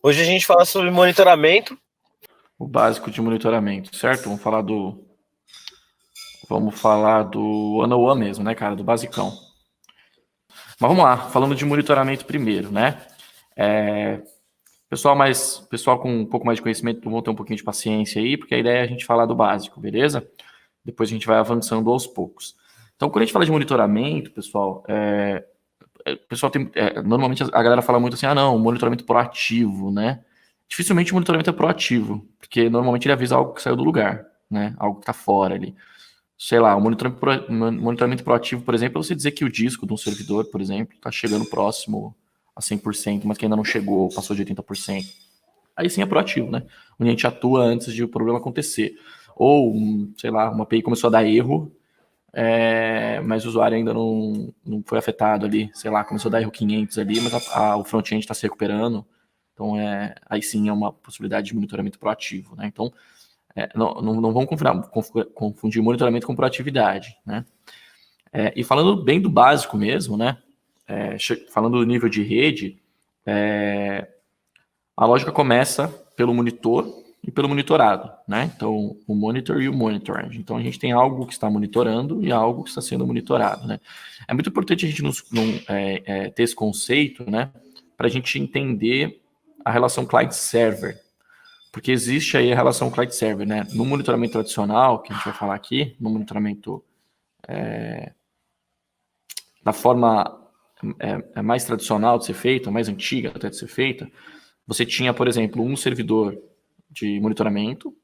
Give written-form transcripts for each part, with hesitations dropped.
Hoje a gente fala sobre monitoramento. O básico de monitoramento, certo? Vamos falar do 101 mesmo, né, cara? Do basicão. Mas vamos lá, falando de monitoramento primeiro, né? Pessoal com um pouco mais de conhecimento, vão ter um pouquinho de paciência aí, porque a ideia é a gente falar do básico, beleza? Depois a gente vai avançando aos poucos. Então, quando a gente fala de monitoramento, pessoal, normalmente a galera fala muito assim, não, monitoramento proativo, né? Dificilmente o monitoramento é proativo, porque normalmente ele avisa algo que saiu do lugar, né? Algo que está fora ali. Sei lá, o monitoramento proativo, por exemplo, é você dizer que o disco de um servidor, por exemplo, está chegando próximo a 100%, mas que ainda não chegou, passou de 80%. Aí sim é proativo, né? Onde a gente atua antes de o problema acontecer. Ou, sei lá, uma API começou a dar erro, mas o usuário ainda não foi afetado ali, sei lá, começou a dar erro 500 ali, mas o front-end está se recuperando. Então, aí sim é uma possibilidade de monitoramento proativo, né? Então, não vamos confundir monitoramento com proatividade, né? E falando bem do básico mesmo, né? Falando do nível de rede, a lógica começa pelo monitor e pelo monitorado, né? Então, o monitor e o monitoring. Então, a gente tem algo que está monitorando e algo que está sendo monitorado, né? É muito importante a gente ter esse conceito, né? Para a gente entender a relação client-server. Porque existe aí a relação client-server, né? No monitoramento tradicional, que a gente vai falar aqui, no monitoramento da forma mais tradicional de ser feita, mais antiga até de ser feita, você tinha, por exemplo, um servidor de monitoramento,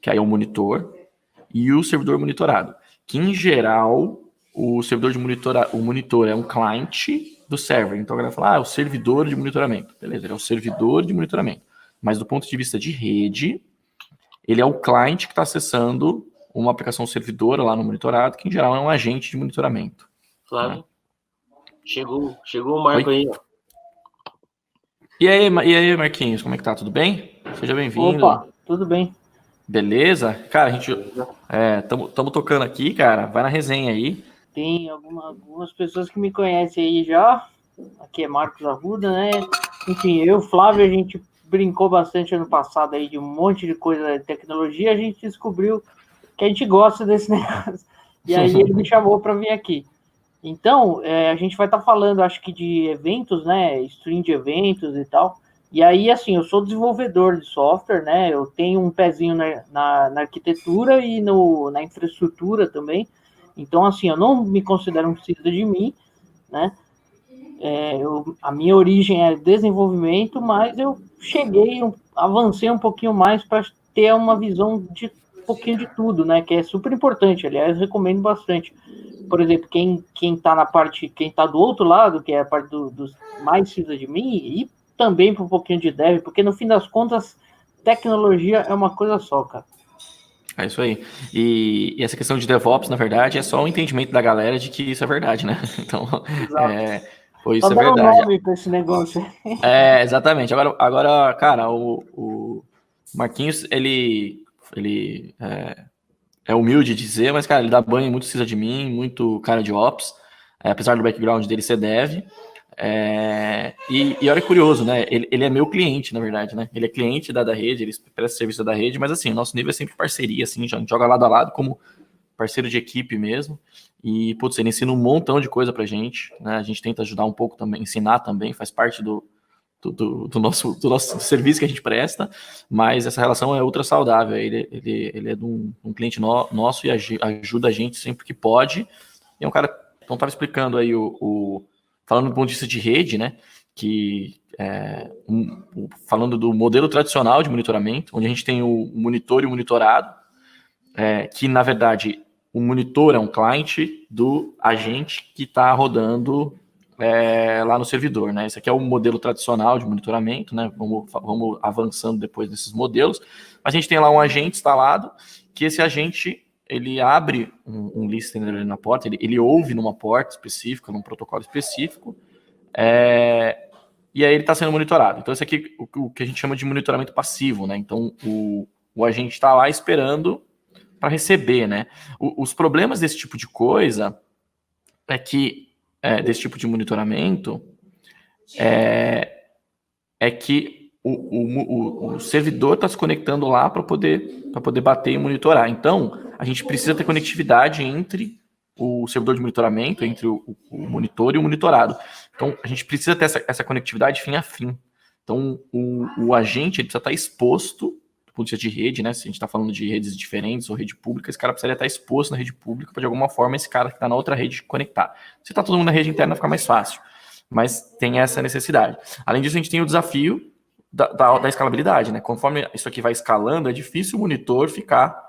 que aí é um monitor, e o servidor monitorado, que em geral o servidor de o monitor é um cliente do server. Então a galera fala, o servidor de monitoramento. Beleza, ele é o servidor de monitoramento. Mas do ponto de vista de rede, ele é o cliente que está acessando uma aplicação servidora lá no monitorado, que em geral é um agente de monitoramento. Flávio, Né? chegou o Marco Oi? aí, ó. E aí, Marquinhos, como é que tá? Tudo bem? Seja bem-vindo. Opa, tudo bem? Beleza? Cara, a gente estamos tocando aqui, cara. Vai na resenha aí. Tem algumas pessoas que me conhecem aí já. Aqui é Marcos Arruda, né? Enfim, eu e o Flávio, a gente brincou bastante ano passado aí de um monte de coisa de tecnologia. A gente descobriu que a gente gosta desse negócio. E aí ele me chamou para vir aqui. Então, a gente vai estar falando, acho que de eventos, né? Stream de eventos e tal. E aí, assim, eu sou desenvolvedor de software, né? Eu tenho um pezinho na arquitetura e na infraestrutura também. Então, assim, eu não me considero um cisda de mim, né? A minha origem é desenvolvimento, mas eu avancei um pouquinho mais para ter uma visão de um pouquinho de tudo, né? Que é super importante. Aliás, recomendo bastante. Por exemplo, quem está na parte, quem está do outro lado, que é a parte dos mais cisda de mim, e também para um pouquinho de dev, porque no fim das contas, tecnologia é uma coisa só, cara. É isso aí. E essa questão de DevOps, na verdade, é só o entendimento da galera de que isso é verdade, né? Então, Exato. Só isso é dando verdade. nome para esse negócio. Exatamente. Agora, cara, o Marquinhos, ele é humilde de dizer, mas, cara, ele dá banho em muito precisa de mim, muito cara de Ops, apesar do background dele ser dev. E olha que curioso, né? Ele é meu cliente, na verdade, né? Ele é cliente da rede, ele presta serviço da rede, mas assim, nosso nível é sempre parceria, assim, a gente joga lado a lado como parceiro de equipe mesmo. E, putz, ele ensina um montão de coisa pra gente, né? A gente tenta ajudar um pouco também, ensinar também, faz parte do nosso serviço que a gente presta, mas essa relação é ultra saudável. Ele é de um cliente nosso e ajuda a gente sempre que pode. E é um cara, então estava explicando aí falando do ponto de vista de rede, né? Que falando do modelo tradicional de monitoramento, onde a gente tem o monitor e o monitorado, que na verdade o monitor é um cliente do agente que está rodando lá no servidor, né? Esse aqui é o modelo tradicional de monitoramento, né? Vamos avançando depois desses modelos. Mas a gente tem lá um agente instalado, que esse agente ele abre um listener ali na porta, ele ouve numa porta específica, num protocolo específico, e aí ele está sendo monitorado. Então esse aqui é o que a gente chama de monitoramento passivo, né? Então o agente está lá esperando para receber, né? Os problemas desse tipo de coisa é que desse tipo de monitoramento é que o servidor está se conectando lá para poder bater e monitorar. Então, a gente precisa ter conectividade entre o servidor de monitoramento, entre o monitor e o monitorado. Então, a gente precisa ter essa conectividade fim a fim. Então, o agente ele precisa estar exposto do ponto de vista de rede, né? Se a gente está falando de redes diferentes ou rede pública, esse cara precisaria estar exposto na rede pública para, de alguma forma, esse cara que está na outra rede conectar. Se está todo mundo na rede interna, fica mais fácil. Mas tem essa necessidade. Além disso, a gente tem o desafio da escalabilidade, né? Conforme isso aqui vai escalando, é difícil o monitor ficar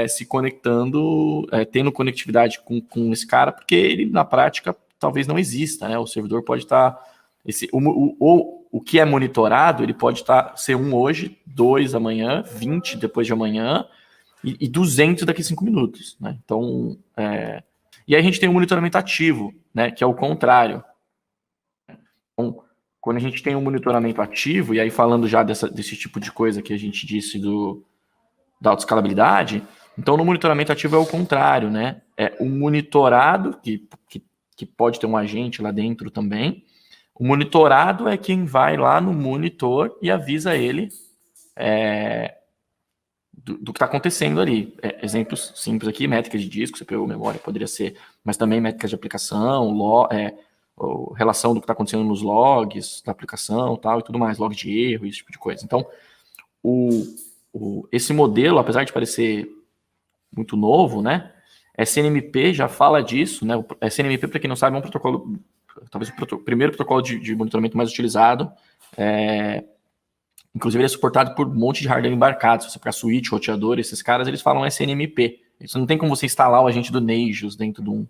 se conectando, tendo conectividade com esse cara, porque ele, na prática, talvez não exista, né? O servidor pode estar... O que é monitorado, ele pode ser 1 hoje, 2 amanhã, 20 depois de amanhã e 200 daqui a 5 minutos, né? Então, e aí a gente tem o monitoramento ativo, né? Que é o contrário. Então, quando a gente tem um monitoramento ativo, e aí falando já desse tipo de coisa que a gente disse da autoescalabilidade, então no monitoramento ativo é o contrário, né? É o monitorado, que pode ter um agente lá dentro também. O monitorado é quem vai lá no monitor e avisa ele do que está acontecendo ali. Exemplos simples aqui, métricas de disco, CPU, memória, poderia ser, mas também métricas de aplicação, relação do que está acontecendo nos logs da aplicação tal, e tudo mais, log de erro, esse tipo de coisa. Então, esse modelo, apesar de parecer muito novo, né, SNMP já fala disso, né? O SNMP, para quem não sabe, é um protocolo, talvez o primeiro protocolo de monitoramento mais utilizado. Inclusive, ele é suportado por um monte de hardware embarcado. Se você pegar switch, roteador, esses caras, eles falam SNMP. Isso não tem como você instalar o agente do Nagios dentro de um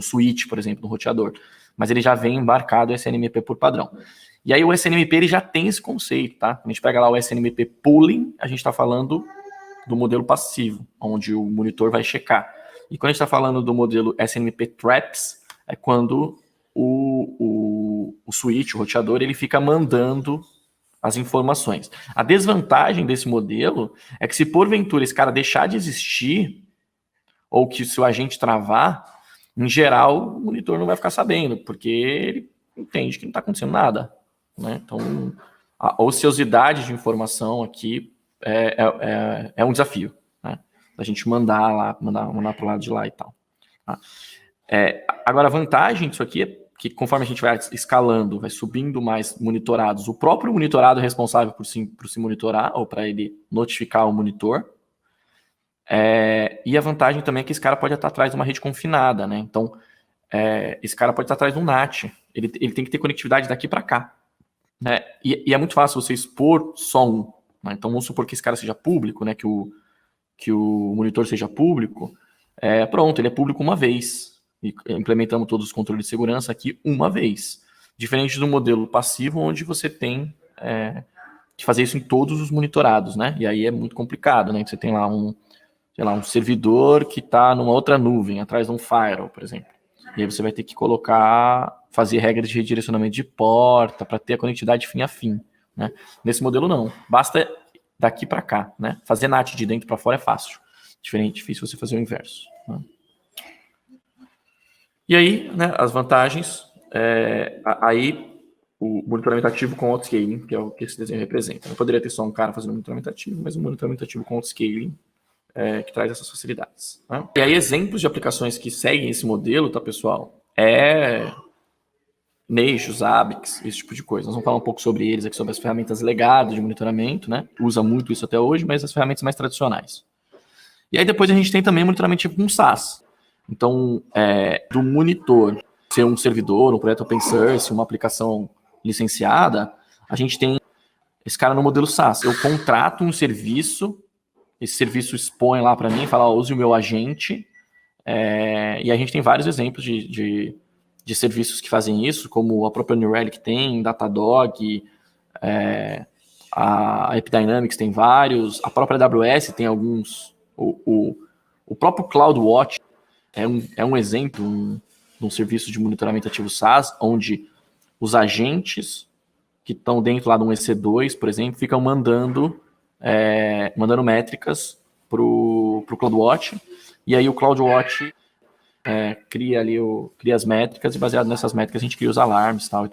switch, por exemplo, do roteador. Mas ele já vem embarcado o SNMP por padrão. E aí o SNMP ele já tem esse conceito, tá? A gente pega lá o SNMP pooling, a gente está falando do modelo passivo, onde o monitor vai checar. E quando a gente está falando do modelo SNMP traps, é quando o switch, o roteador, ele fica mandando as informações. A desvantagem desse modelo é que se porventura esse cara deixar de existir, ou que se o agente travar, em geral, o monitor não vai ficar sabendo, porque ele entende que não está acontecendo nada, né? Então, a ociosidade de informação aqui é um desafio, né? A gente mandar para o lado de lá e tal. Tá? Agora, a vantagem disso aqui é que conforme a gente vai escalando, vai subindo mais monitorados, o próprio monitorado é responsável por se monitorar, ou para ele notificar o monitor. E a vantagem também é que esse cara pode estar atrás de uma rede confinada, né? Então, esse cara pode estar atrás de um NAT. Ele tem que ter conectividade daqui para cá, né? E é muito fácil você expor só um, né? Então, vamos supor que esse cara seja público, né? Que o monitor seja público. Pronto, ele é público uma vez. E implementamos todos os controles de segurança aqui uma vez. Diferente do modelo passivo, onde você tem que fazer isso em todos os monitorados, né? E aí é muito complicado, né? Você tem lá um servidor que está numa outra nuvem, atrás de um firewall, por exemplo. E aí você vai ter que fazer regras de redirecionamento de porta para ter a conectividade fim a fim, né? Nesse modelo não, basta daqui para cá, né? Fazer NAT de dentro para fora é fácil. Difícil você fazer o inverso, né? E aí, né, as vantagens, aí o monitoramento ativo com autoscaling, que é o que esse desenho representa. Não poderia ter só um cara fazendo monitoramento ativo, mas um monitoramento ativo com autoscaling, que traz essas facilidades, né? E aí, exemplos de aplicações que seguem esse modelo, tá, pessoal? Nagios, Zabbix, esse tipo de coisa. Nós vamos falar um pouco sobre eles aqui, sobre as ferramentas legadas de monitoramento, né? Usa muito isso até hoje, mas as ferramentas mais tradicionais. E aí, depois a gente tem também monitoramento tipo com SaaS. Então, do monitor ser um servidor, um projeto open source, uma aplicação licenciada, a gente tem esse cara no modelo SaaS. Eu contrato um serviço, esse serviço expõe lá para mim e fala, use o meu agente, e a gente tem vários exemplos de serviços que fazem isso, como a própria New Relic tem, Datadog, a Epidynamics tem vários, a própria AWS tem alguns, o próprio CloudWatch é um exemplo de um serviço de monitoramento ativo SaaS, onde os agentes que estão dentro lá de um EC2, por exemplo, ficam mandando métricas para o CloudWatch, e aí o CloudWatch cria as métricas, e baseado nessas métricas a gente cria os alarmes e tal.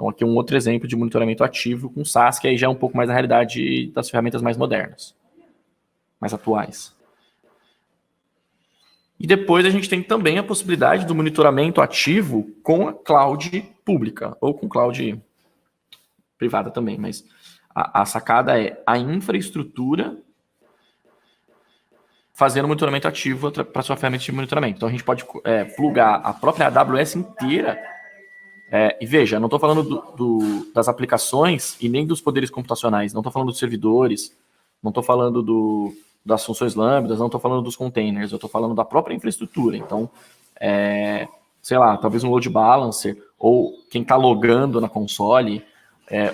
Então aqui um outro exemplo de monitoramento ativo com SaaS, que aí já é um pouco mais a realidade das ferramentas mais modernas, mais atuais. E depois a gente tem também a possibilidade do monitoramento ativo com a cloud pública, ou com cloud privada também, mas a sacada é a infraestrutura fazendo monitoramento ativo para sua ferramenta de monitoramento. Então a gente pode plugar a própria AWS inteira. E veja, não estou falando das aplicações e nem dos poderes computacionais, não estou falando dos servidores, não estou falando das funções lambdas, não estou falando dos containers, eu estou falando da própria infraestrutura. Então, sei lá, talvez um load balancer, ou quem está logando na console,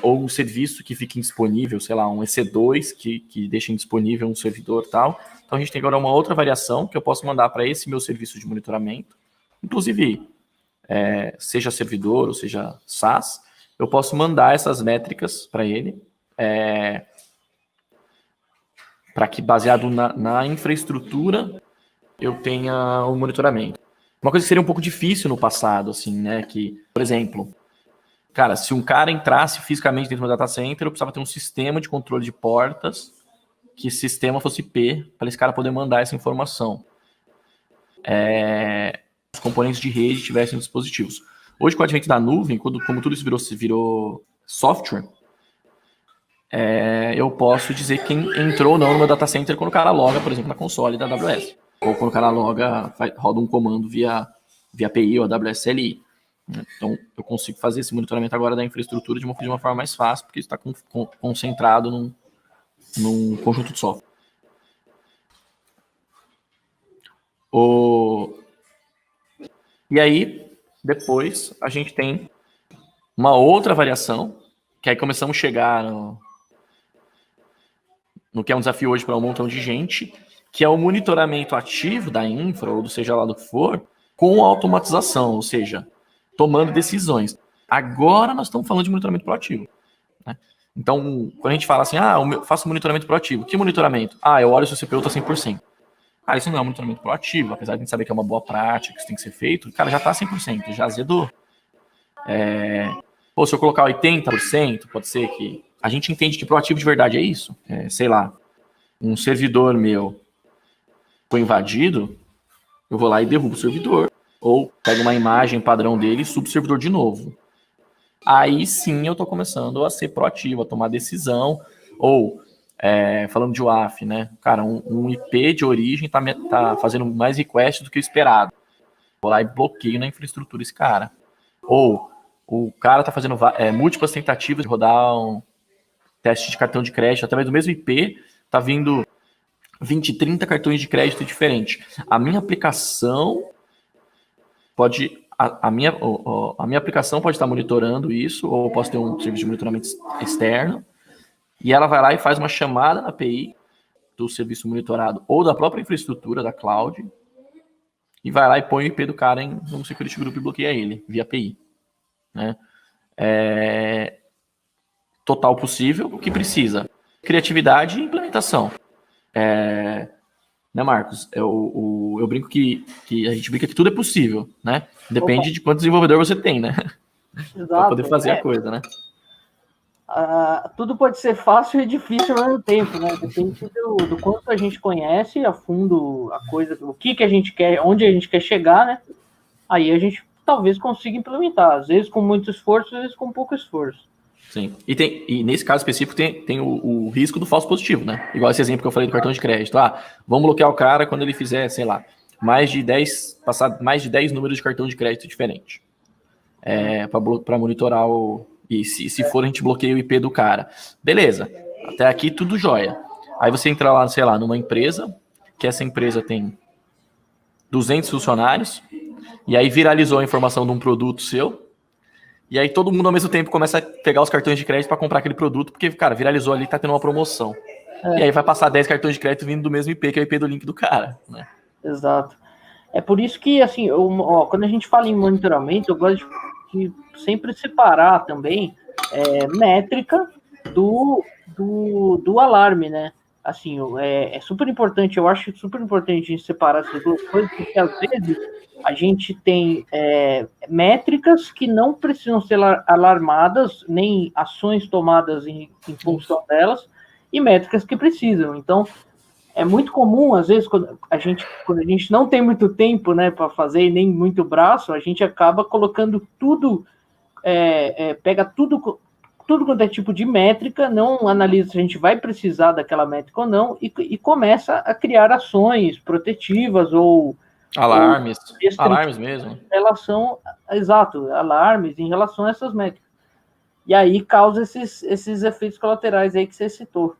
ou um serviço que fique indisponível, sei lá, um EC2 que deixa indisponível um servidor e tal. Então a gente tem agora uma outra variação que eu posso mandar para esse meu serviço de monitoramento, inclusive seja servidor ou seja SaaS, eu posso mandar essas métricas para ele, para que, baseado na infraestrutura, eu tenha um monitoramento. Uma coisa que seria um pouco difícil no passado, assim, né? Que, por exemplo, cara, se um cara entrasse fisicamente dentro do data center, eu precisava ter um sistema de controle de portas, que esse sistema fosse IP, para esse cara poder mandar essa informação. Os componentes de rede tivessem dispositivos. Hoje, com o advento da nuvem, como tudo isso virou software, eu posso dizer quem entrou ou não no meu data center quando o cara loga, por exemplo, na console da AWS. Ou quando o cara loga, roda um comando via API ou AWS CLI. Então, eu consigo fazer esse monitoramento agora da infraestrutura de uma forma mais fácil, porque está concentrado num conjunto de software. E aí, depois, a gente tem uma outra variação, que aí começamos a chegar no que é um desafio hoje para um montão de gente, que é o monitoramento ativo da infra, ou seja lá do que for, com automatização, ou seja, tomando decisões. Agora nós estamos falando de monitoramento proativo, né? Então, quando a gente fala assim, eu faço monitoramento proativo. Que monitoramento? Eu olho se o CPU está 100%. Cara, isso não é um monitoramento proativo, apesar de a gente saber que é uma boa prática, que isso tem que ser feito, cara, já está 100%, já azedou. Se eu colocar 80%, pode ser que... A gente entende que proativo de verdade é isso. Sei lá, um servidor meu foi invadido, eu vou lá e derrubo o servidor. Ou pego uma imagem padrão dele e subo o servidor de novo. Aí sim eu estou começando a ser proativo, a tomar decisão. Ou, falando de WAF, né? Cara, um IP de origem tá fazendo mais request do que o esperado. Vou lá e bloqueio na infraestrutura esse cara. Ou o cara tá fazendo múltiplas tentativas de rodar um teste de cartão de crédito através do mesmo IP, tá vindo 20, 30 cartões de crédito diferentes. A minha aplicação pode... A minha aplicação pode estar monitorando isso, ou eu posso ter um serviço de monitoramento externo, e ela vai lá e faz uma chamada na API do serviço monitorado, ou da própria infraestrutura da cloud, e vai lá e põe o IP do cara em um security group e bloqueia ele, via API. Né? Total possível, o que precisa? Criatividade e implementação. Né, Marcos? Eu brinco que a gente brinca que tudo é possível, né? Depende de quanto desenvolvedor você tem, né? Para poder fazer a coisa, né? Tudo pode ser fácil e difícil ao mesmo tempo, né? Depende do quanto a gente conhece a fundo a coisa, o que a gente quer, onde a gente quer chegar, né? Aí a gente talvez consiga implementar, às vezes com muito esforço, às vezes com pouco esforço. Sim. E nesse caso específico tem o risco do falso positivo, né? Igual esse exemplo que eu falei do cartão de crédito. Vamos bloquear o cara quando ele fizer, sei lá, passar mais de 10 números de cartão de crédito diferente. Para monitorar e se for, a gente bloqueia o IP do cara. Beleza. Até aqui tudo jóia. Aí você entra lá, sei lá, numa empresa, que essa empresa tem 200 funcionários, e aí viralizou a informação de um produto seu, e aí todo mundo ao mesmo tempo começa a pegar os cartões de crédito para comprar aquele produto, porque, cara, viralizou ali, tá tendo uma promoção. E aí vai passar 10 cartões de crédito vindo do mesmo IP, que é o IP do link do cara, né? Exato. É por isso que, assim, quando a gente fala em monitoramento, eu gosto de sempre separar também métrica do alarme, né? assim, é super importante, eu acho super importante a gente separar essas duas coisas, porque às vezes a gente tem métricas que não precisam ser alarmadas, nem ações tomadas em função delas, e métricas que precisam. Então, é muito comum, às vezes, quando a gente não tem muito tempo, né, para fazer e nem muito braço, a gente acaba colocando tudo, pega tudo quanto é tipo de métrica, não analisa se a gente vai precisar daquela métrica ou não, e começa a criar ações protetivas ou alarmes mesmo. Em relação, exato, alarmes em relação a essas métricas. E aí causa esses efeitos colaterais aí que você citou.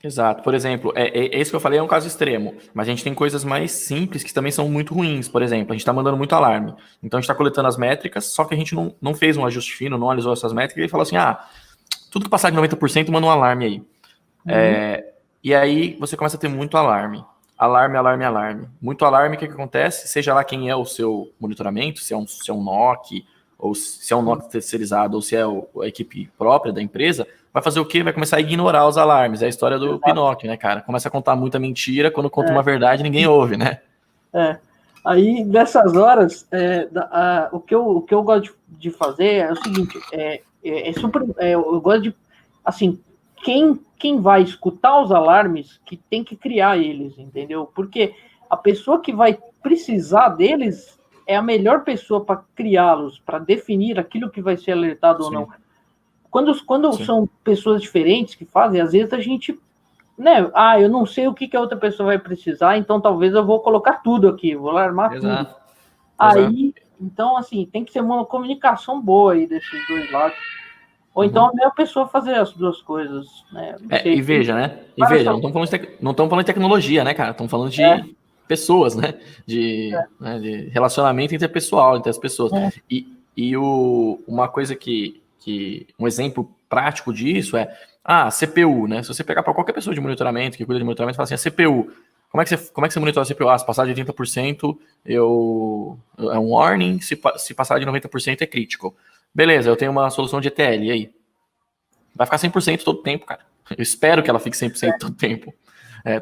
Exato. Por exemplo, esse que eu falei é um caso extremo, mas a gente tem coisas mais simples que também são muito ruins. Por exemplo, a gente está mandando muito alarme. Então a gente está coletando as métricas, só que a gente não fez um ajuste fino, não analisou essas métricas e falou assim: tudo que passar de 90% manda um alarme aí. E aí você começa a ter muito alarme. Alarme. Muito alarme, o que acontece? Seja lá quem é o seu monitoramento, se é um NOC, ou se é um NOC terceirizado, ou se é a equipe própria da empresa, vai fazer o quê? Vai começar a ignorar os alarmes. É a história do Pinóquio, né, cara? Começa a contar muita mentira, quando conta uma verdade, ninguém ouve, né? Aí, nessas horas, o que eu gosto de fazer é o seguinte, eu gosto de, assim, quem vai escutar os alarmes, que tem que criar eles, entendeu? Porque a pessoa que vai precisar deles é a melhor pessoa para criá-los, para definir aquilo que vai ser alertado ou não. Quando são pessoas diferentes que fazem, às vezes a gente, né? Eu não sei o que a outra pessoa vai precisar, então talvez eu vou colocar tudo aqui, vou alarmar tudo. Aí, então, assim, tem que ser uma comunicação boa aí desses dois lados. Ou então a mesma pessoa fazer as duas coisas, né? E veja, né? E veja, não estamos falando de tecnologia, né, cara? Estamos falando de pessoas, né? De relacionamento interpessoal entre as pessoas. Uma coisa que um exemplo prático disso é CPU, né? Se você pegar para qualquer pessoa de monitoramento, que cuida de monitoramento, fala assim, a CPU, como é que você monitora a CPU? Se passar de 30%, é um warning, se passar de 90% é crítico. Beleza, eu tenho uma solução de ETL, e aí? Vai ficar 100% todo o tempo, cara. Eu espero que ela fique 100% todo o tempo.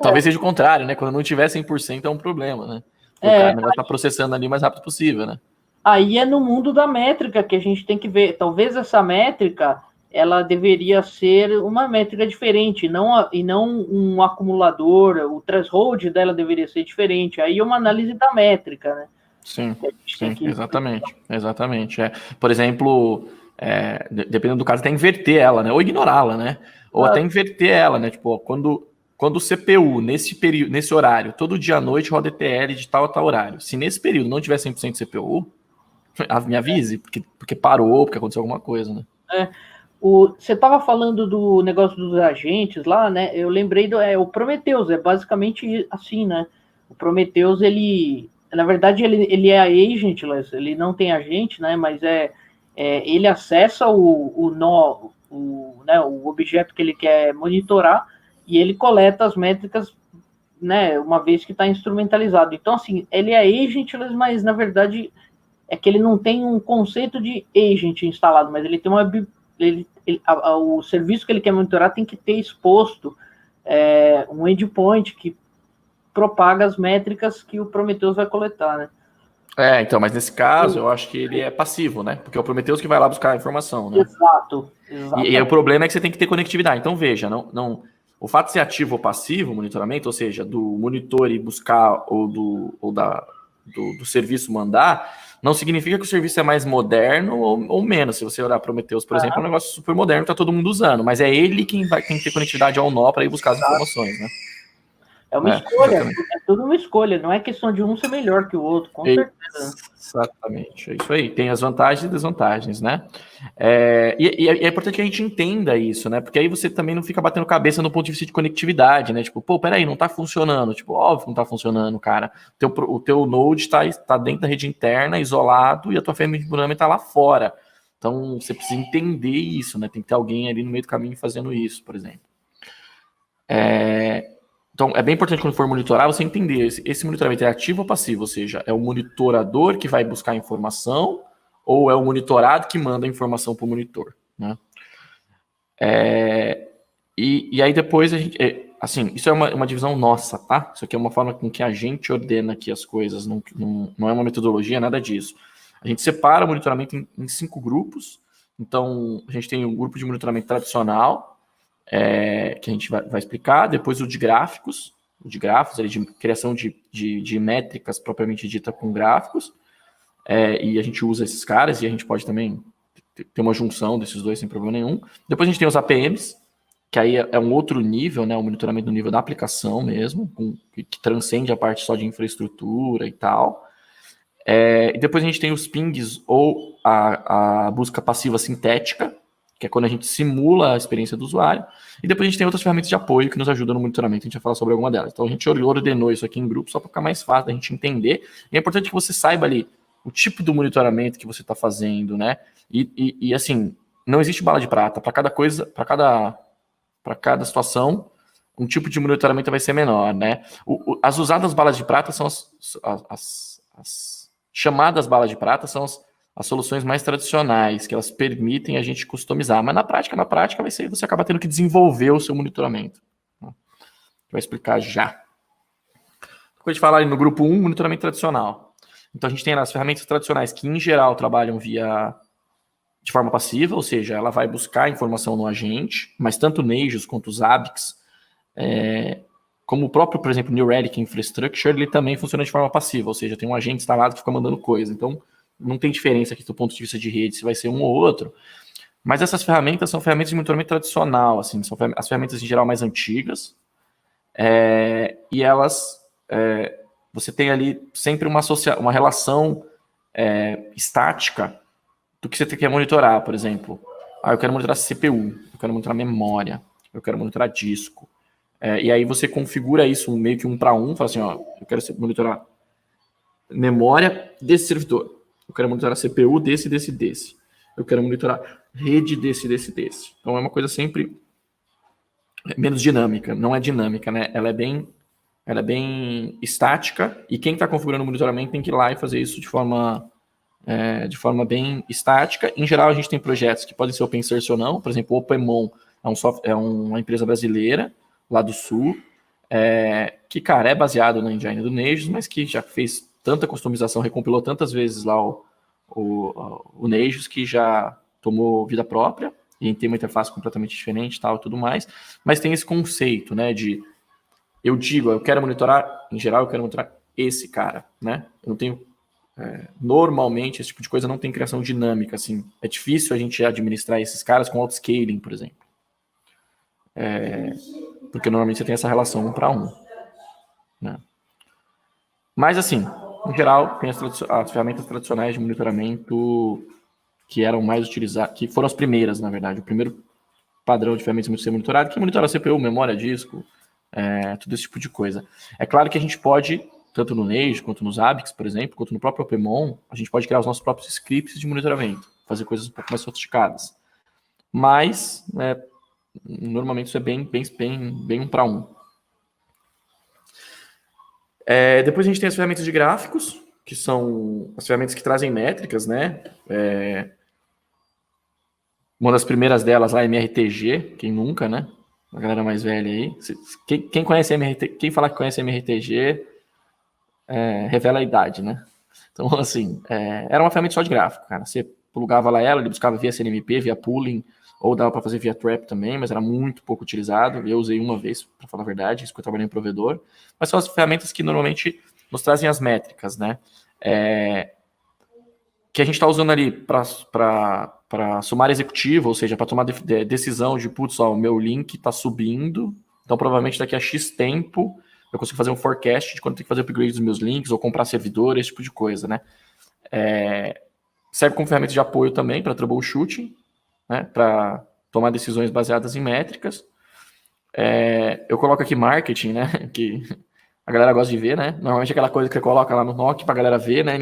Talvez seja o contrário, né? Quando não tiver 100% é um problema, né? O negócio tá processando ali o mais rápido possível, né? Aí é no mundo da métrica que a gente tem que ver. Talvez essa métrica, ela deveria ser uma métrica diferente, e não um acumulador. O threshold dela deveria ser diferente. Aí é uma análise da métrica, né? Sim, exatamente. Por exemplo, dependendo do caso, até inverter ela, né? Ou ignorá-la, né? Ou até inverter ela, né? Tipo, quando o CPU, nesse horário, todo dia à noite roda ETL de tal a tal horário. Se nesse período não tiver 100% de CPU, me avise, porque parou, porque aconteceu alguma coisa, né? Você estava falando do negócio dos agentes lá, né? Eu lembrei o Prometheus, é basicamente assim, né? O Prometheus, na verdade, ele é agentless, ele não tem agente, né? Mas ele acessa o objeto que ele quer monitorar e ele coleta as métricas, né? Uma vez que está instrumentalizado. Então, assim, ele é agentless, mas na verdade é que ele não tem um conceito de agent instalado, mas ele tem o serviço que ele quer monitorar tem que ter exposto um endpoint que propaga as métricas que o Prometheus vai coletar, né? Então, mas nesse caso, eu acho que ele é passivo, né? Porque é o Prometheus que vai lá buscar a informação, né? Exato. E aí o problema é que você tem que ter conectividade. Então, veja, o fato de ser ativo ou passivo, o monitoramento, ou seja, do monitor ir buscar ou do serviço mandar, não significa que o serviço é mais moderno ou menos. Se você olhar Prometheus, por exemplo, é um negócio super moderno que tá todo mundo usando, mas é ele quem tem que ter conectividade ao nó para ir buscar as informações, né? É uma escolha, exatamente. É tudo uma escolha, não é questão de um ser melhor que o outro, com certeza. Exatamente, é isso aí. Tem as vantagens e desvantagens, né? E é importante que a gente entenda isso, né? Porque aí você também não fica batendo cabeça no ponto de vista de conectividade, né? Tipo, peraí, não tá funcionando. Tipo, óbvio que não tá funcionando, cara. O teu node tá dentro da rede interna, isolado, e a tua ferramenta de monitoramento tá lá fora. Então, você precisa entender isso, né? Tem que ter alguém ali no meio do caminho fazendo isso, por exemplo. Então, é bem importante quando for monitorar, você entender esse monitoramento é ativo ou passivo, ou seja, é o monitorador que vai buscar a informação ou é o monitorado que manda a informação para o monitor, né? E aí depois assim, isso é uma divisão nossa, tá? Isso aqui é uma forma com que a gente ordena aqui as coisas, não é uma metodologia, nada disso. A gente separa o monitoramento em 5 grupos. Então, a gente tem um grupo de monitoramento tradicional, que a gente vai explicar, depois o de gráficos, ali de criação de métricas propriamente dita com gráficos, e a gente usa esses caras, e a gente pode também ter uma junção desses dois sem problema nenhum. Depois a gente tem os APMs, que aí é um outro nível, né, o monitoramento no nível da aplicação mesmo, que transcende a parte só de infraestrutura e tal. E depois a gente tem os pings ou a busca passiva sintética, que é quando a gente simula a experiência do usuário. E depois a gente tem outras ferramentas de apoio que nos ajudam no monitoramento. A gente vai falar sobre alguma delas. Então a gente ordenou isso aqui em grupo só para ficar mais fácil da gente entender. E é importante que você saiba ali o tipo do monitoramento que você está fazendo, né? E assim, não existe bala de prata. Para cada coisa, para cada situação, um tipo de monitoramento vai ser menor, né? As usadas balas de prata são as chamadas balas de prata, são as soluções mais tradicionais, que elas permitem a gente customizar. Mas na prática vai ser você acaba tendo que desenvolver o seu monitoramento. Vai explicar já. Depois de falar ali no grupo 1, monitoramento tradicional. Então a gente tem as ferramentas tradicionais que, em geral, trabalham de forma passiva, ou seja, ela vai buscar informação no agente, mas tanto o Nagios quanto os ABICs, como o próprio, por exemplo, New Relic Infrastructure, ele também funciona de forma passiva, ou seja, tem um agente instalado que fica mandando coisa. Então, não tem diferença aqui do ponto de vista de rede, se vai ser um ou outro. Mas essas ferramentas são ferramentas de monitoramento tradicional, assim, são as ferramentas, em geral, mais antigas. E elas... você tem ali sempre uma relação estática do que você quer monitorar, por exemplo. Eu quero monitorar CPU, eu quero monitorar memória, eu quero monitorar disco. E aí você configura isso meio que 1 para 1, fala assim, eu quero monitorar memória desse servidor, eu quero monitorar CPU desse. Eu quero monitorar rede desse. Então é uma coisa sempre menos dinâmica, não é dinâmica, né? Ela é bem estática, e quem está configurando o monitoramento tem que ir lá e fazer isso de forma bem estática. Em geral, a gente tem projetos que podem ser open source ou não. Por exemplo, o OpenMon é uma empresa brasileira, lá do Sul, que, cara, é baseado na engine do Nagios, mas que já fez tanta customização, recompilou tantas vezes lá o Nagios, que já tomou vida própria, e tem uma interface completamente diferente tal, e tudo mais. Mas tem esse conceito, né, eu quero monitorar, em geral, eu quero monitorar esse cara, né? Eu não tenho... normalmente, esse tipo de coisa não tem criação dinâmica, assim. É difícil a gente administrar esses caras com autoscaling, por exemplo. Porque normalmente você tem essa relação 1 para 1. Né? Mas, assim, em geral, tem as ferramentas tradicionais de monitoramento que eram mais utilizadas, que foram as primeiras, na verdade. O primeiro padrão de ferramentas de ser monitorado, que monitora CPU, memória, disco, tudo esse tipo de coisa. É claro que a gente pode, tanto no Nagios, quanto nos ABICs, por exemplo, quanto no próprio OpenMon, a gente pode criar os nossos próprios scripts de monitoramento, fazer coisas um pouco mais sofisticadas. Mas, normalmente isso é bem 1 para 1. Depois a gente tem as ferramentas de gráficos, que são as ferramentas que trazem métricas, né? Uma das primeiras delas lá é MRTG, quem nunca, né? A galera mais velha aí. Quem conhece MRTG, quem fala que conhece MRTG, revela a idade, né? Então, assim, era uma ferramenta só de gráfico, cara. Você plugava lá ele buscava via SNMP, via pooling, ou dava para fazer via trap também, mas era muito pouco utilizado. Eu usei uma vez, para falar a verdade, isso que eu trabalhei em provedor. Mas são as ferramentas que normalmente nos trazem as métricas, né? Que a gente está usando ali para sumário executivo, ou seja, para tomar decisão de, putz, o meu link está subindo, então provavelmente daqui a X tempo eu consigo fazer um forecast de quando tem que fazer upgrade dos meus links, ou comprar servidor, esse tipo de coisa, né? Serve como ferramenta de apoio também para troubleshooting, né? Para tomar decisões baseadas em métricas. Eu coloco aqui marketing, né? Que a galera gosta de ver, né? Normalmente aquela coisa que você coloca lá no NOC para a galera ver, né?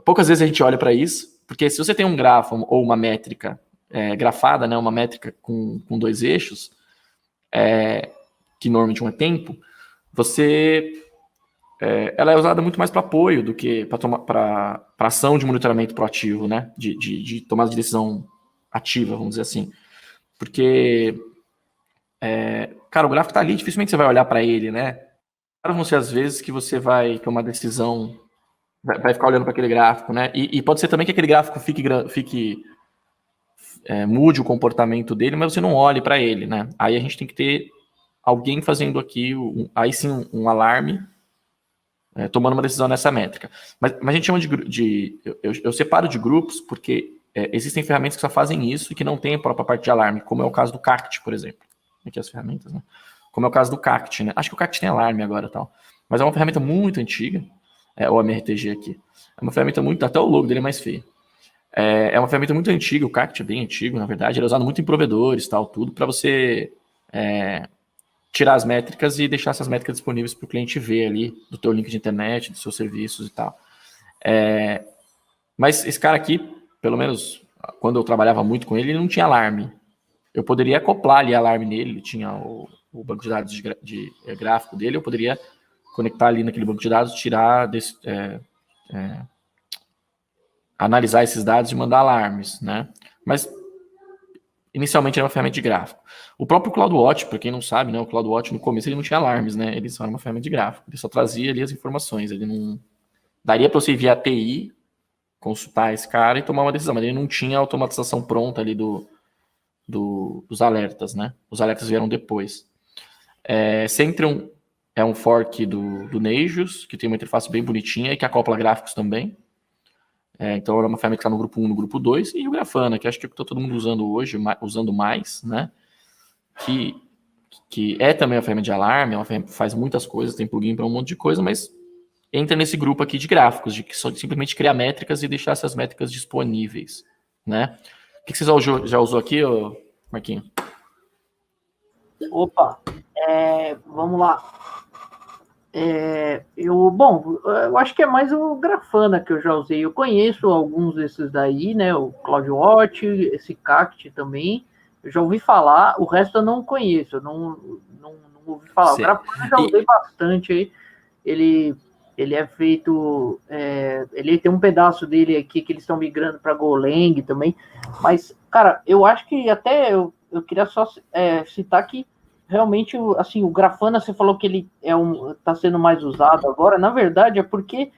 Poucas vezes a gente olha para isso, porque se você tem um grafo ou uma métrica grafada, né? Uma métrica com 2 eixos, que normalmente um é tempo, ela é usada muito mais para apoio do que para ação de monitoramento proativo, né? De tomada de decisão ativa, vamos dizer assim. Porque, cara, o gráfico tá ali, dificilmente você vai olhar para ele, né? Vão ser as vezes que você vai tomar decisão, vai ficar olhando para aquele gráfico, né? E pode ser também que aquele gráfico mude o comportamento dele, mas você não olhe para ele, né? Aí a gente tem que ter alguém fazendo aqui, aí sim, um alarme, tomando uma decisão nessa métrica. Mas a gente chama eu separo de grupos porque existem ferramentas que só fazem isso e que não tem a própria parte de alarme, como é o caso do Cact, por exemplo. Aqui as ferramentas, né? Como é o caso do Cact, né? Acho que o Cact tem alarme agora e tal. Mas é uma ferramenta muito antiga, o MRTG aqui. É uma ferramenta muito, até o logo dele é mais feio. É uma ferramenta muito antiga, o Cact é bem antigo, na verdade. Ele é usado muito em provedores, tal, tudo, para você tirar as métricas e deixar essas métricas disponíveis para o cliente ver ali, do teu link de internet, dos seus serviços e tal. Mas esse cara aqui, pelo menos quando eu trabalhava muito com ele, ele não tinha alarme. Eu poderia acoplar ali alarme nele, ele tinha o banco de dados de gráfico dele, eu poderia conectar ali naquele banco de dados, tirar, analisar esses dados e mandar alarmes, né? Mas inicialmente era uma ferramenta de gráfico. O próprio CloudWatch, para quem não sabe, né, o CloudWatch no começo ele não tinha alarmes, né? Ele só era uma ferramenta de gráfico, ele só trazia ali as informações, ele não daria para você via API consultar esse cara e tomar uma decisão, mas ele não tinha a automatização pronta ali dos alertas, né? Os alertas vieram depois. Centrion é um fork do Nagios, que tem uma interface bem bonitinha e que acopla gráficos também. Então é uma ferramenta que está no grupo 1, no grupo 2, e o Grafana, que acho que está todo mundo usando hoje, usando mais, né? Que é também uma ferramenta de alarme, é uma ferramenta que faz muitas coisas, tem plugin para um monte de coisa, mas entra nesse grupo aqui de gráficos, de que só simplesmente criar métricas e deixar essas métricas disponíveis, né? O que você já usou aqui, Marquinho? Opa, vamos lá. Eu acho que é mais o Grafana que eu já usei. Eu conheço alguns desses daí, né? O CloudWatch, esse Cact também. Eu já ouvi falar, o resto eu não conheço, eu não ouvi falar. Sim. O Grafana eu já usei bastante aí. Ele é feito. Ele tem um pedaço dele aqui que eles estão migrando para Golang também. Mas, cara, eu acho que até eu queria só citar que realmente, assim, o Grafana, você falou que ele está sendo mais usado agora. Na verdade, é porque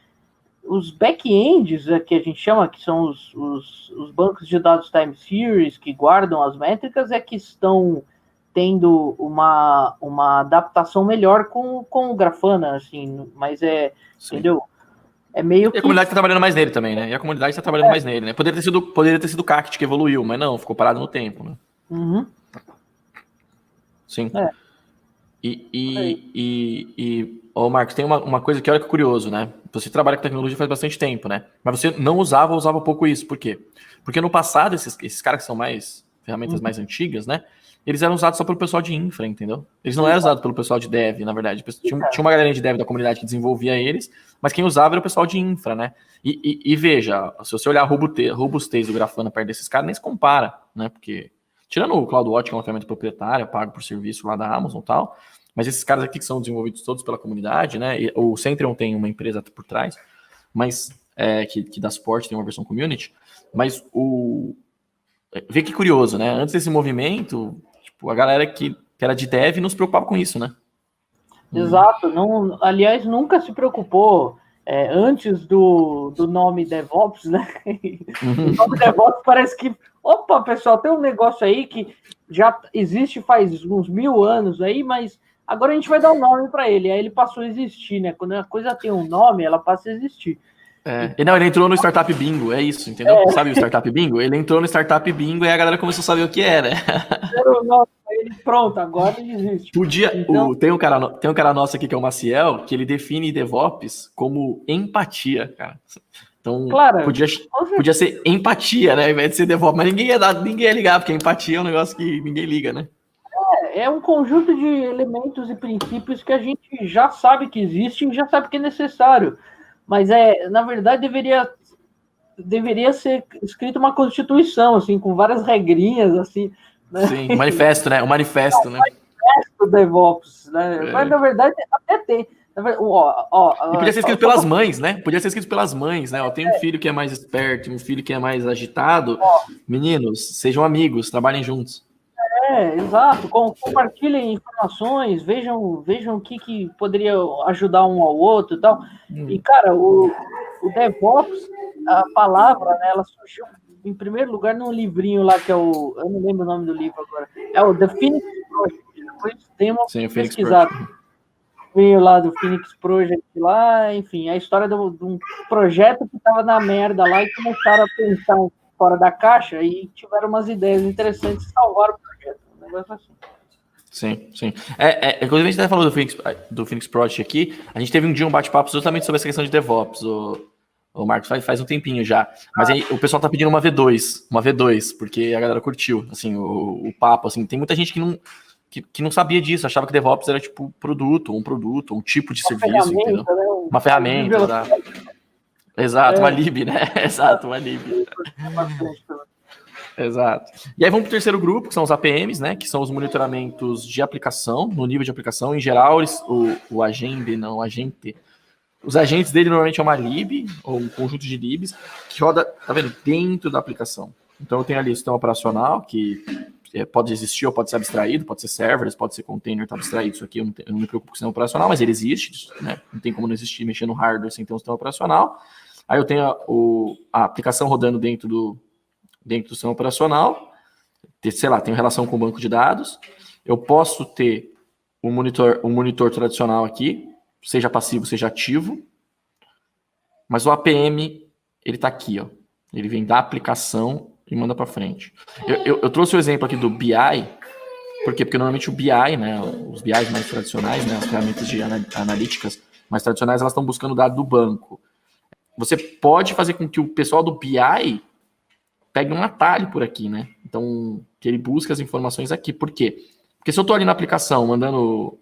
os back-ends que a gente chama, que são os bancos de dados time series que guardam as métricas, que estão tendo uma adaptação melhor com o Grafana, assim, mas entendeu? É meio que... E a comunidade está trabalhando mais nele também, né? Mais nele, né? Poderia ter sido o Cact que evoluiu, mas não, ficou parado no tempo, né? Uhum. Sim. Marcos, tem uma coisa que olha que curioso, né? Você trabalha com tecnologia faz bastante tempo, né? Mas você não usava pouco isso. Por quê? Porque no passado, esses caras que são ferramentas mais antigas, né? Eles eram usados só pelo pessoal de infra, entendeu? Eles não eram usados pelo pessoal de dev, na verdade. Tinha uma galera de dev da comunidade que desenvolvia eles, mas quem usava era o pessoal de infra, né? E veja, se você olhar a robustez do Grafana perto desses caras, nem se compara, né? Porque, tirando o CloudWatch, que é uma ferramenta proprietária, pago por serviço lá da Amazon e tal, mas esses caras aqui que são desenvolvidos todos pela comunidade, né? E o Centrion tem uma empresa por trás, mas que dá suporte, tem uma versão community, mas vê que curioso, né? Antes desse movimento, tipo, a galera que era de dev não se preocupava com isso, né? Exato. Não, aliás, nunca se preocupou antes do nome DevOps, né? O nome DevOps parece que... Opa, pessoal, tem um negócio aí que já existe faz uns 1000 anos aí, mas agora a gente vai dar um nome para ele. Aí ele passou a existir, né? Quando a coisa tem um nome, ela passa a existir. Ele entrou no Startup Bingo, é isso, entendeu? Sabe o Startup Bingo? Ele entrou no Startup Bingo e a galera começou a saber o que era. Pronto, agora ele existe. Então... Tem um cara nosso aqui que é o Maciel, que ele define DevOps como empatia, cara. Então, claro, podia ser empatia, né? Ao invés de ser DevOps, mas ninguém ia ligar, porque empatia é um negócio que ninguém liga, né? É um conjunto de elementos e princípios que a gente já sabe que existe e já sabe que é necessário. Mas, na verdade, deveria ser escrita uma constituição, assim, com várias regrinhas, assim. Né? Sim, um manifesto, né? Um manifesto, né? Manifesto DevOps, né? Mas, na verdade, até tem. E podia ser escrito pelas mães, né? Podia ser escrito pelas mães, né? Tem um filho que é mais esperto, um filho que é mais agitado. Meninos, sejam amigos, trabalhem juntos. Exato. Compartilhem informações, vejam o que poderia ajudar um ao outro e tal. E, cara, o DevOps, a palavra, né, ela surgiu, em primeiro lugar, num livrinho lá, que é o... Eu não lembro o nome do livro agora. É o The Phoenix Project. Depois tem uma pesquisada. Veio lá do Phoenix Project lá, enfim, a história de um projeto que estava na merda lá e começaram a pensar fora da caixa e tiveram umas ideias interessantes e salvaram o projeto. Um negócio assim. Sim. Inclusive, a gente até falou do Phoenix Project aqui. A gente teve um dia um bate-papo justamente sobre essa questão de DevOps, o Marcos, faz um tempinho já. Mas aí o pessoal tá pedindo uma V2, porque a galera curtiu, assim, o papo, assim. Tem muita gente que não sabia disso, achava que DevOps era tipo um produto, um tipo de serviço, entendeu? Né? Uma ferramenta, exato, uma lib, né? Exato, uma lib. Exato. E aí vamos para o terceiro grupo, que são os APMs, né? Que são os monitoramentos de aplicação, no nível de aplicação. Em geral, o agente. Os agentes dele normalmente é uma lib, ou um conjunto de libs, que roda, tá vendo, dentro da aplicação. Então eu tenho ali o sistema operacional, que pode existir ou pode ser abstraído, pode ser servers, pode ser container, tá abstraído. Isso aqui eu não me preocupo com o sistema operacional, mas ele existe, né? Não tem como não existir mexer no hardware sem ter um sistema operacional. Aí eu tenho a aplicação rodando dentro do sistema operacional, sei lá, tenho relação com o banco de dados. Eu posso ter um monitor tradicional aqui, seja passivo, seja ativo, mas o APM, ele tá aqui, ó. Ele vem da aplicação e manda para frente. Eu trouxe o exemplo aqui do BI, por quê? Porque normalmente o BI, né, os BIs mais tradicionais, né, as ferramentas de analíticas mais tradicionais, elas estão buscando dado do banco. Você pode fazer com que o pessoal do BI pegue um atalho por aqui, né? Então, que ele busque as informações aqui. Por quê? Porque se eu estou ali na aplicação mandando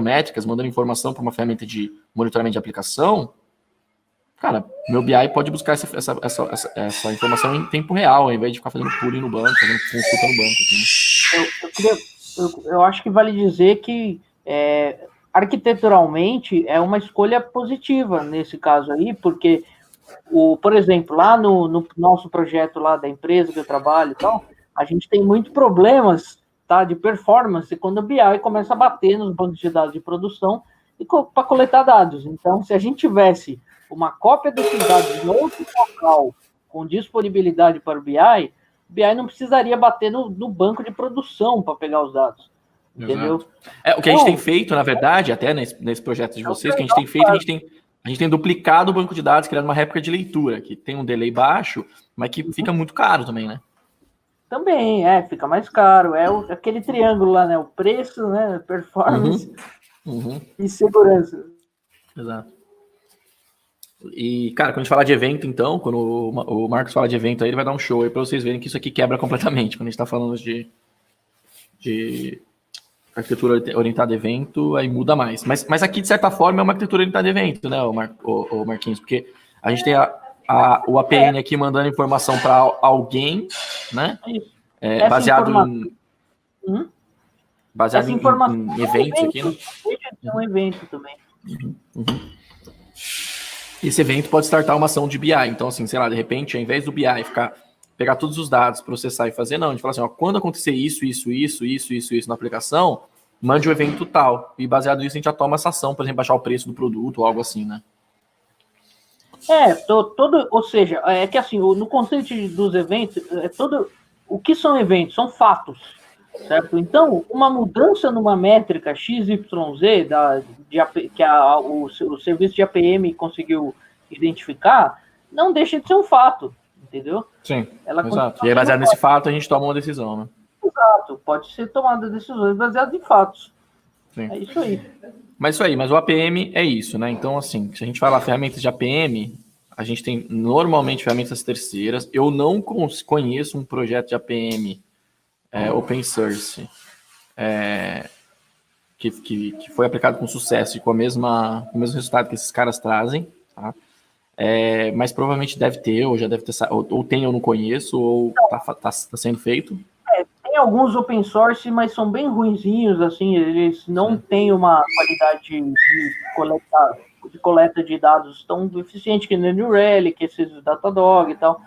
métricas, mandando informação para uma ferramenta de monitoramento de aplicação, cara, meu BI pode buscar essa informação em tempo real, ao invés de ficar fazendo pooling no banco, fazendo consulta no banco. Aqui, né? Eu acho que vale dizer que arquiteturalmente é uma escolha positiva nesse caso aí, porque, por exemplo, lá no nosso projeto lá da empresa que eu trabalho e tal, a gente tem muitos problemas, tá, de performance quando o BI começa a bater nos bancos de dados de produção para coletar dados. Então, se a gente tivesse uma cópia desses dados em outro local com disponibilidade para o BI não precisaria bater no banco de produção para pegar os dados. Entendeu? O que a gente tem feito, na verdade, até nesse projeto de vocês, que a gente tem feito, a gente tem duplicado o banco de dados, criando uma réplica de leitura, que tem um delay baixo, mas que fica muito caro também, né? Também, fica mais caro. Aquele triângulo lá, né? O preço, né? Performance e segurança. Exato. E, cara, quando a gente fala de evento, então, quando o Marcos fala de evento aí, ele vai dar um show aí pra vocês verem que isso aqui quebra completamente. Quando a gente tá falando de arquitetura orientada a evento, aí muda mais. Mas aqui, de certa forma, é uma arquitetura orientada a evento, né, o Marquinhos? Porque a gente tem o APN aqui mandando informação para alguém, né? Baseado em eventos aqui, né? Deixa de ser um evento também. Esse evento pode startar uma ação de BI. Então, assim, sei lá, de repente, ao invés do BI pegar todos os dados, processar e fazer, não, a gente fala assim, ó, quando acontecer isso na aplicação, mande o evento tal. E baseado nisso, a gente já toma essa ação, por exemplo, baixar o preço do produto ou algo assim, né? Ou seja, é que assim, no conceito dos eventos, o que são eventos? São fatos, certo? Então, uma mudança numa métrica XYZ que o serviço de APM conseguiu identificar, não deixa de ser um fato, entendeu? Sim, exato. E aí, baseado nesse fato, a gente toma uma decisão, né? Exato, pode ser tomada decisões baseadas em fatos. Sim. É isso aí. Mas o APM é isso, né? Então, assim, se a gente falar ferramentas de APM, a gente tem normalmente ferramentas terceiras. Eu não conheço um projeto de APM open source que foi aplicado com sucesso e com o mesmo resultado que esses caras trazem, tá? Mas provavelmente deve ter, ou já deve ter, ou tem, eu não conheço, ou tá sendo feito. Tem alguns open source, mas são bem ruinzinhos, assim, eles não têm uma qualidade de coleta de dados tão eficiente que no New Relic, esses Datadog e tal.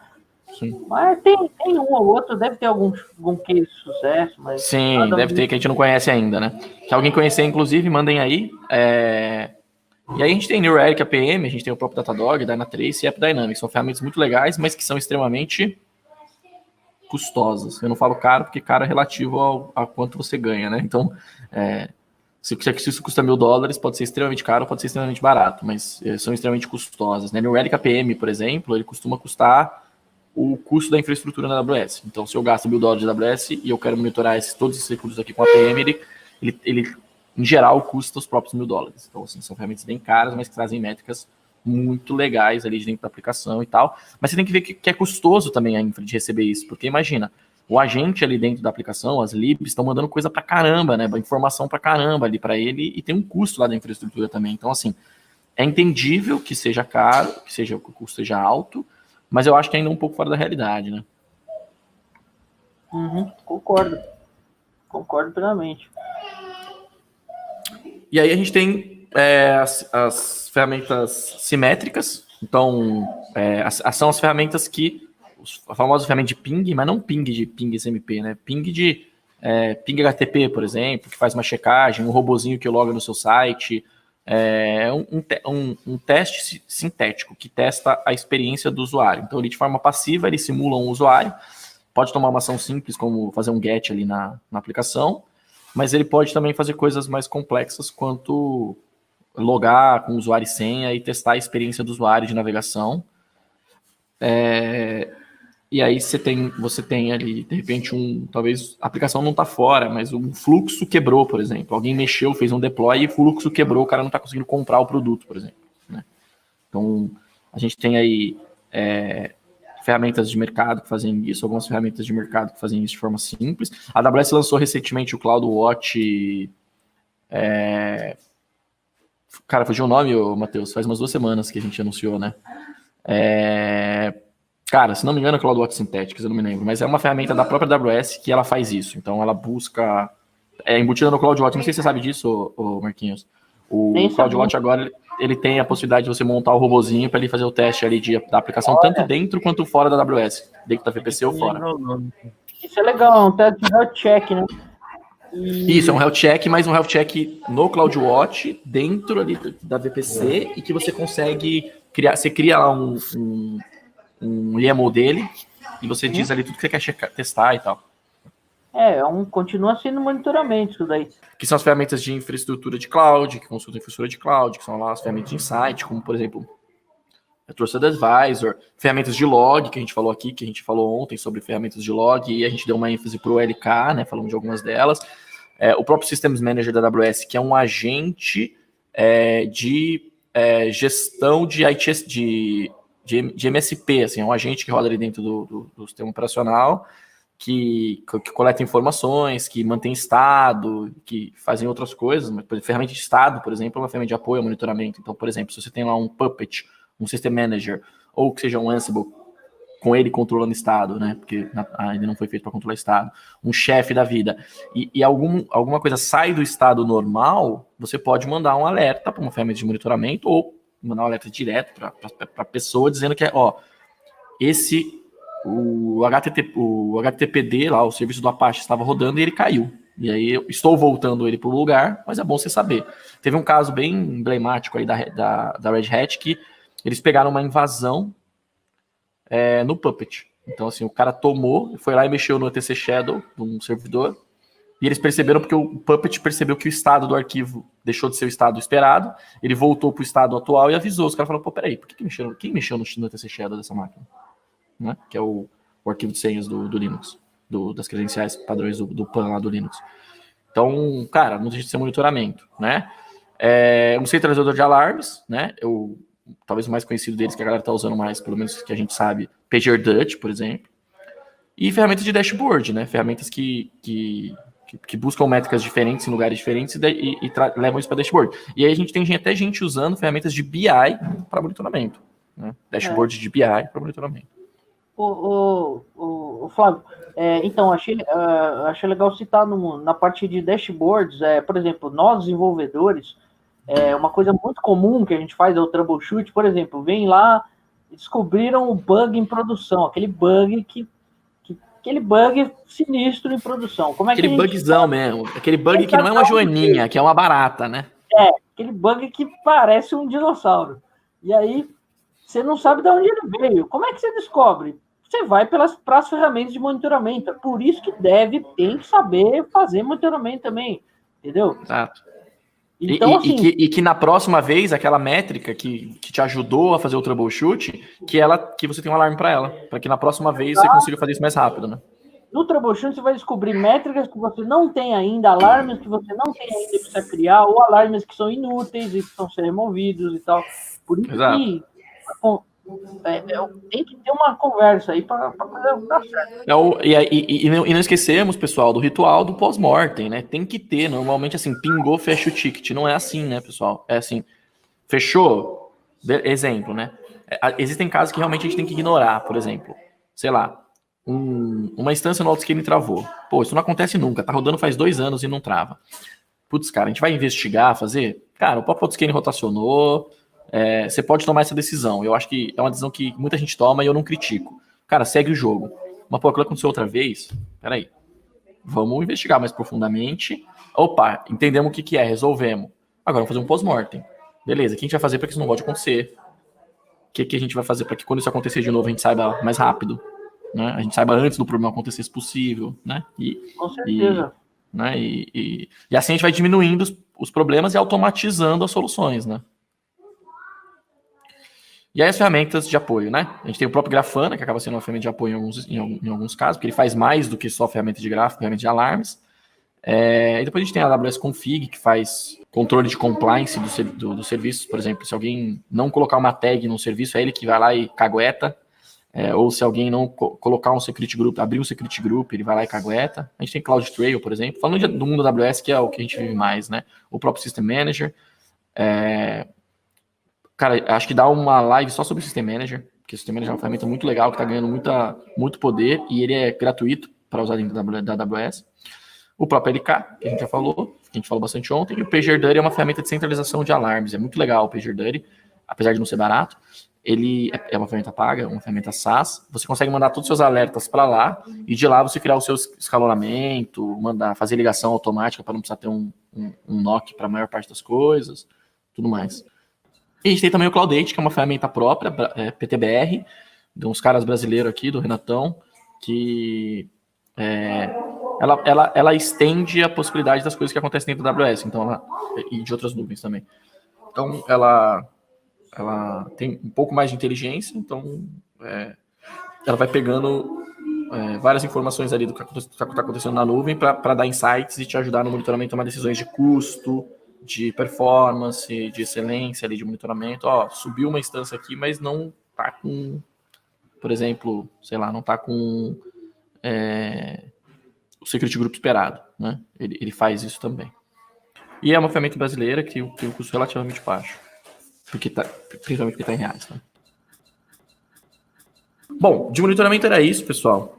Sim. Mas tem um ou outro, deve ter algum case de sucesso, mas... Sim, deve ter, que a gente não conhece ainda, né? Se alguém conhecer, inclusive, mandem aí. E aí a gente tem New Relic APM, a gente tem o próprio Datadog, Dynatrace e AppDynamics. São ferramentas muito legais, mas que são extremamente custosas. Eu não falo caro, porque caro é relativo a quanto você ganha, né? Então, se isso custa $1.000, pode ser extremamente caro, pode ser extremamente barato, mas são extremamente custosas, né? New Relic APM, por exemplo, ele costuma custar o custo da infraestrutura na AWS. Então, se eu gasto $1.000 de AWS e eu quero monitorar todos esses recursos aqui com a APM, ele em geral custa os próprios $1.000. Então, assim, são ferramentas bem caras, mas que trazem métricas muito legais ali dentro da aplicação e tal. Mas você tem que ver que é custoso também a infra de receber isso, porque imagina, o agente ali dentro da aplicação, as libs, estão mandando coisa pra caramba, né? Informação pra caramba ali pra ele, e tem um custo lá da infraestrutura também. Então, assim, é entendível que seja caro, que o custo seja alto, mas eu acho que ainda é um pouco fora da realidade, né? Concordo plenamente. E aí a gente tem as ferramentas simétricas. Então, são as ferramentas a famosa ferramenta de ping, mas não ping de ping SMP, né? Ping de ping HTTP, por exemplo, que faz uma checagem, um robozinho que loga no seu site, um teste sintético que testa a experiência do usuário. Então, ele de forma passiva, ele simula um usuário, pode tomar uma ação simples, como fazer um get ali na aplicação, mas ele pode também fazer coisas mais complexas, quanto logar com usuário e senha e testar a experiência do usuário de navegação. E aí você tem ali, de repente, talvez a aplicação não está fora, mas um fluxo quebrou, por exemplo. Alguém mexeu, fez um deploy e o fluxo quebrou, o cara não está conseguindo comprar o produto, por exemplo, né? Então, a gente tem aí ferramentas de mercado que fazem isso, algumas ferramentas de mercado que fazem isso de forma simples. A AWS lançou recentemente o CloudWatch. Cara, fugiu o nome, Matheus, faz umas 2 semanas que a gente anunciou, né? Cara, se não me engano, é CloudWatch Synthetics, eu não me lembro, mas é uma ferramenta da própria AWS que ela faz isso. Então, ela busca... embutida no CloudWatch, não sei se você sabe disso, Marquinhos. O CloudWatch agora, ele tem a possibilidade de você montar o robozinho para ele fazer o teste ali da aplicação, tanto dentro quanto fora da AWS, dentro da VPC ou fora. Isso é legal, é um teste de health check, né? Isso, é um health check, mas um health check no CloudWatch, dentro ali da VPC, e que você consegue criar... Você cria lá um YAML dele, e você diz ali tudo que você quer testar e tal. Continua sendo monitoramento isso daí. Que são as ferramentas de infraestrutura de cloud, que consultam infraestrutura de cloud, que são lá as ferramentas de insight, como, por exemplo, a Trusted Advisor, ferramentas de log, que a gente falou aqui, que a gente falou ontem sobre ferramentas de log, e a gente deu uma ênfase para o LK, né, falando de algumas delas. O próprio Systems Manager da AWS, que é um agente de gestão de ITS, de MSP, assim, é um agente que roda ali dentro do sistema operacional, que coleta informações, que mantém estado, que fazem outras coisas. Mas, por exemplo, ferramenta de estado, por exemplo, é uma ferramenta de apoio ao monitoramento. Então, por exemplo, se você tem lá um Puppet, um System Manager, ou que seja um Ansible, com ele controlando estado, né? Porque ainda não foi feito para controlar estado, um chefe da vida, e alguma coisa sai do estado normal, você pode mandar um alerta para uma ferramenta de monitoramento, ou mandar um alerta direto para a pessoa, dizendo que o HTTPD, lá, o serviço do Apache, estava rodando e ele caiu. E aí eu estou voltando ele para o lugar, mas é bom você saber. Teve um caso bem emblemático aí da Red Hat, que eles pegaram uma invasão no Puppet. Então, assim, o cara foi lá e mexeu no ETC Shadow, num servidor, e eles perceberam, porque o Puppet percebeu que o estado do arquivo deixou de ser o estado esperado, ele voltou para o estado atual e avisou. Os caras falaram, pô, peraí, quem mexeu no ETC Shadow dessa máquina? Né? Que é o arquivo de senhas do Linux, das credenciais padrões do PAN lá do Linux. Então, cara, não deixa de ser monitoramento, né? Um centralizador de alarmes, né? Talvez o mais conhecido deles, que a galera tá usando mais, pelo menos que a gente sabe, PagerDuty, por exemplo. E ferramentas de dashboard, né? Ferramentas que buscam métricas diferentes em lugares diferentes e levam isso para dashboard. E aí a gente tem até gente usando ferramentas de BI para monitoramento, né? Dashboard de BI para monitoramento. Flávio, então, achei legal citar na parte de dashboards, por exemplo, nós desenvolvedores, uma coisa muito comum que a gente faz é o troubleshoot, por exemplo, vem lá descobriram o bug em produção, aquele bug sinistro em produção. Como é aquele que bugzão mesmo, aquele bug que não é uma joaninha, que é uma barata, né? Aquele bug que parece um dinossauro. E aí, você não sabe de onde ele veio. Como é que você descobre? Você vai para as ferramentas de monitoramento. É por isso que tem que saber fazer monitoramento também. Entendeu? Exato. Então, e que na próxima vez, aquela métrica que te ajudou a fazer o troubleshoot, que você tem um alarme para ela. Para que na próxima vez você consiga fazer isso mais rápido, né? No troubleshoot, você vai descobrir métricas que você não tem ainda, alarmes que você não tem ainda e precisa criar, ou alarmes que são inúteis e precisam ser removidos e tal. Por isso que tem que ter uma conversa aí para fazer dar certo. E não esquecemos, pessoal, do ritual do pós-mortem, né? Tem que ter, normalmente assim, pingou, fecha o ticket. Não é assim, né, pessoal? É assim, fechou, exemplo, né? Existem casos que realmente a gente tem que ignorar, por exemplo, sei lá, uma instância no autoscaling travou. Pô, isso não acontece nunca, tá rodando faz 2 anos e não trava. Putz, cara, a gente vai investigar, fazer? Cara, o próprio autoscaling rotacionou, você pode tomar essa decisão. Eu acho que é uma decisão que muita gente toma e eu não critico. Cara, segue o jogo. Mas, pô, aquilo aconteceu outra vez? Peraí. Vamos investigar mais profundamente. Opa, entendemos o que é, resolvemos. Agora vamos fazer um pós-mortem. Beleza, o que a gente vai fazer para que isso não volte a acontecer? O que a gente vai fazer para que quando isso acontecer de novo a gente saiba mais rápido? Né? A gente saiba antes do problema acontecer, se possível. Né? Com certeza. E assim a gente vai diminuindo os problemas e automatizando as soluções, né? E aí as ferramentas de apoio, né? A gente tem o próprio Grafana, que acaba sendo uma ferramenta de apoio em alguns casos, porque ele faz mais do que só ferramenta de gráfico, ferramenta de alarmes. E depois a gente tem a AWS Config, que faz controle de compliance do serviço. Por exemplo, se alguém não colocar uma tag no serviço, é ele que vai lá e cagueta. Ou se alguém não colocar um security group, abrir um security group, ele vai lá e cagueta. A gente tem CloudTrail, por exemplo. Falando do mundo da AWS, que é o que a gente vive mais, né? O próprio System Manager. Cara, acho que dá uma live só sobre o System Manager, porque o System Manager é uma ferramenta muito legal, que está ganhando muito poder, e ele é gratuito para usar dentro da AWS. O próprio LK, que a gente já falou, que a gente falou bastante ontem, e o PagerDuty é uma ferramenta de centralização de alarmes. É muito legal o PagerDuty, apesar de não ser barato. Ele é uma ferramenta paga, uma ferramenta SaaS. Você consegue mandar todos os seus alertas para lá, e de lá você criar o seu escalonamento, fazer ligação automática para não precisar ter um NOC para a maior parte das coisas, tudo mais. E a gente tem também o Cloudate, que é uma ferramenta própria, PTBR, de uns caras brasileiros aqui, do Renatão, que ela estende a possibilidade das coisas que acontecem dentro da AWS, então e de outras nuvens também. Então, ela tem um pouco mais de inteligência, então ela vai pegando várias informações ali do que está acontecendo na nuvem para dar insights e te ajudar no monitoramento a tomar decisões de custo, de performance, de excelência ali, de monitoramento. Subiu uma instância aqui, mas não tá com, por exemplo, sei lá, não tá com o security group esperado, né? Ele faz isso também. E é uma ferramenta brasileira que tem um custo relativamente baixo, principalmente porque tá em reais, né? Bom, de monitoramento era isso, pessoal.